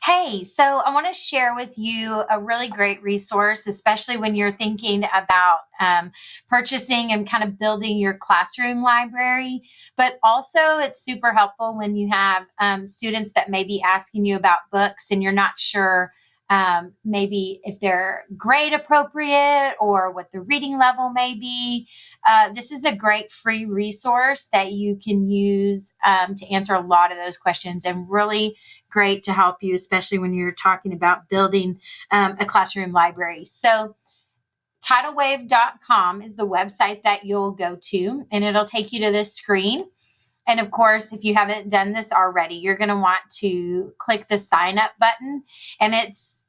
Hey, so I want to share with you a really great resource, especially when you're thinking about purchasing and kind of building your classroom library. But also, it's super helpful when you have students that may be asking you about books and you're not sure maybe if they're grade appropriate or what the reading level may be. This is a great free resource that you can use to answer a lot of those questions and really great to help you, especially when you're talking about building a classroom library. So Titlewave.com is the website that you'll go to, and it'll take you to this screen. And of course, if you haven't done this already, you're going to want to click the sign up button. And it's,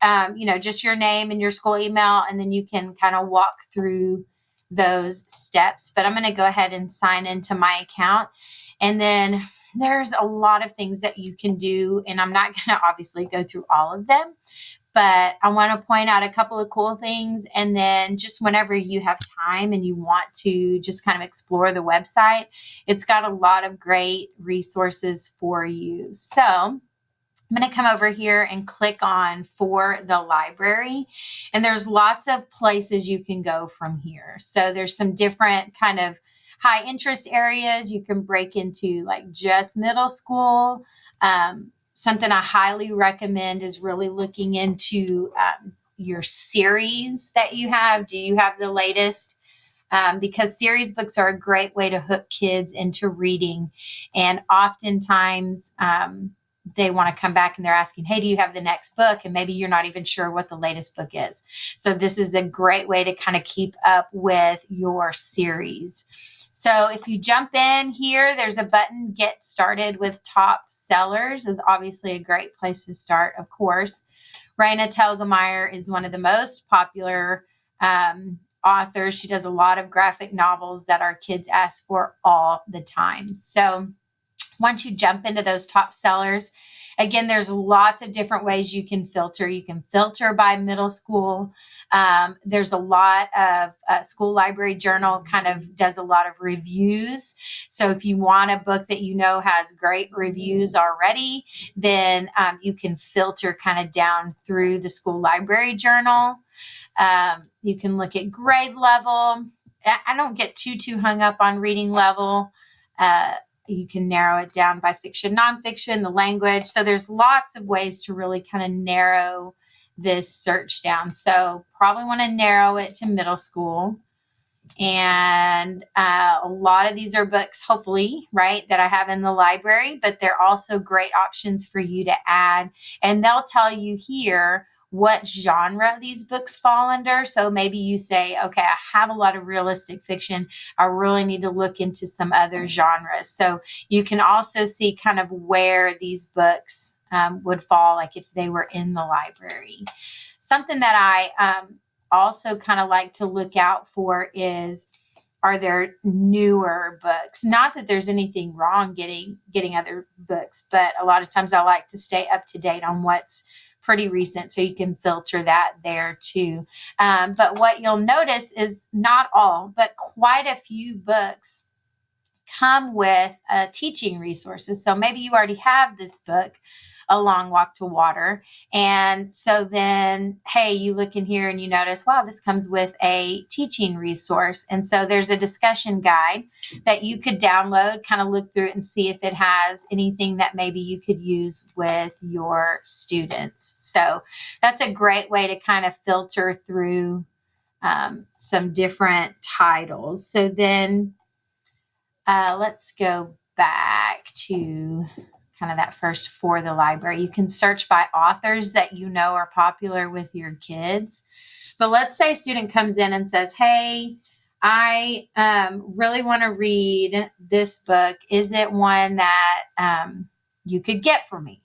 just your name and your school email, and then you can kind of walk through those steps. But I'm going to go ahead and sign into my account. And then there's a lot of things that you can do, and I'm not going to obviously go through all of them, but I want to point out a couple of cool things. And then just whenever you have time and you want to just kind of explore the website, it's got a lot of great resources for you. So I'm going to come over here and click on for the library, and there's lots of places you can go from here. So there's some different kind of high interest areas you can break into, like just middle school. Something I highly recommend is really looking into your series that you have. Do you have the latest? Because series books are a great way to hook kids into reading. And oftentimes they want to come back and they're asking, hey, do you have the next book? And maybe you're not even sure what the latest book is. So this is a great way to kind of keep up with your series. So if you jump in here, there's a button, Get Started with Top Sellers is obviously a great place to start, of course. Raina Telgemeier is one of the most popular authors. She does a lot of graphic novels that our kids ask for all the time. So once you jump into those top sellers, again, there's lots of different ways you can filter. You can filter by middle school. There's a lot of School Library Journal kind of does a lot of reviews. So if you want a book that you know has great reviews already, then you can filter kind of down through the School Library Journal. You can look at grade level. I don't get too hung up on reading level. You can narrow it down by fiction, nonfiction, the language. So there's lots of ways to really kind of narrow this search down. So probably want to narrow it to middle school. And a lot of these are books, hopefully, right, that I have in the library, but they're also great options for you to add. And they'll tell you here what genre these books fall under. So maybe you say, okay, I have a lot of realistic fiction. I really need to look into some other genres. So you can also see kind of where these books would fall, like if they were in the library. Something that I also kind of like to look out for is, are there newer books? Not that there's anything wrong getting other books, but a lot of times I like to stay up to date on what's pretty recent, so you can filter that there too. But what you'll notice is not all, but quite a few books come with teaching resources. So maybe you already have this book, A Long Walk to Water. And so then, hey, you look in here and you notice, wow, this comes with a teaching resource. And so there's a discussion guide that you could download, kind of look through it and see if it has anything that maybe you could use with your students. So that's a great way to kind of filter through some different titles. So then let's go back to kind of that first for the library. You can search by authors that you know are popular with your kids. But let's say a student comes in and says, hey, I really want to read this book. Is it one that you could get for me?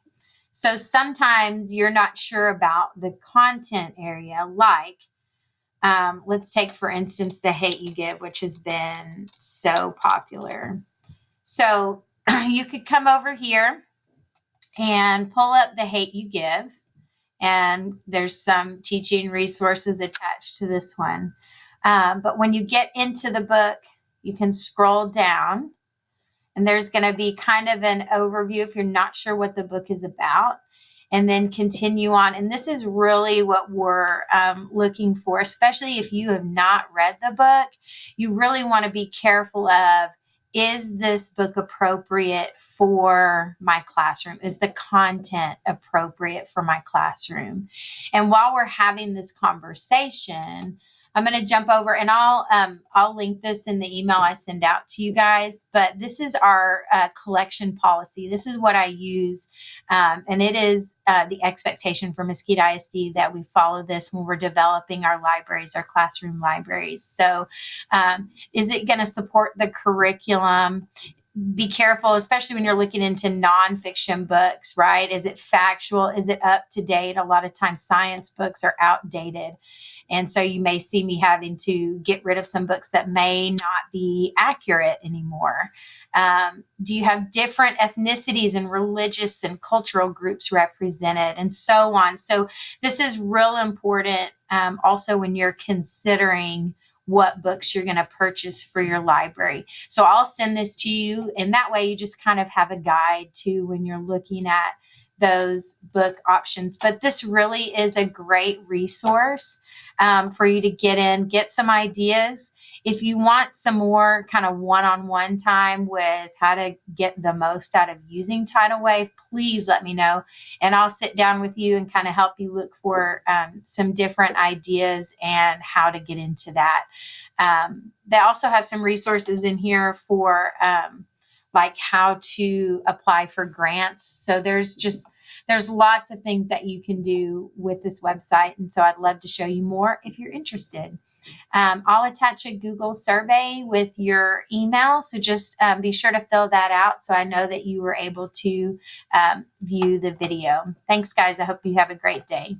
So sometimes you're not sure about the content area, like let's take, for instance, The Hate U Give, which has been so popular. So you could come over here and pull up The Hate U Give, and there's some teaching resources attached to this one. But when you get into the book, you can scroll down, and there's going to be kind of an overview if you're not sure what the book is about. and then continue on. And this is really what we're looking for, especially if you have not read the book. You really want to be careful of, is this book appropriate for my classroom? Is the content appropriate for my classroom? And while we're having this conversation, I'm going to jump over, and I'll link this in the email I send out to you guys. But this is our collection policy. This is what I use, and it is the expectation for Mesquite ISD that we follow this when we're developing our libraries, our classroom libraries. So, is it going to support the curriculum? Be careful, especially when you're looking into nonfiction books, right? Is it factual? Is it up to date? A lot of times science books are outdated. And so you may see me having to get rid of some books that may not be accurate anymore. Do you have different ethnicities and religious and cultural groups represented, and so on? So this is real important also when you're considering what books you're going to purchase for your library. So I'll send this to you, and that way you just kind of have a guide too when you're looking at those book options. But this really is a great resource for you to get some ideas. If you want some more kind of one-on-one time with how to get the most out of using Titlewave, please let me know, and I'll sit down with you and kind of help you look for some different ideas and how to get into that. They also have some resources in here for like how to apply for grants. So there's lots of things that you can do with this website. And so I'd love to show you more if you're interested. I'll attach a Google survey with your email. So just be sure to fill that out so I know that you were able to view the video. Thanks, guys. I hope you have a great day.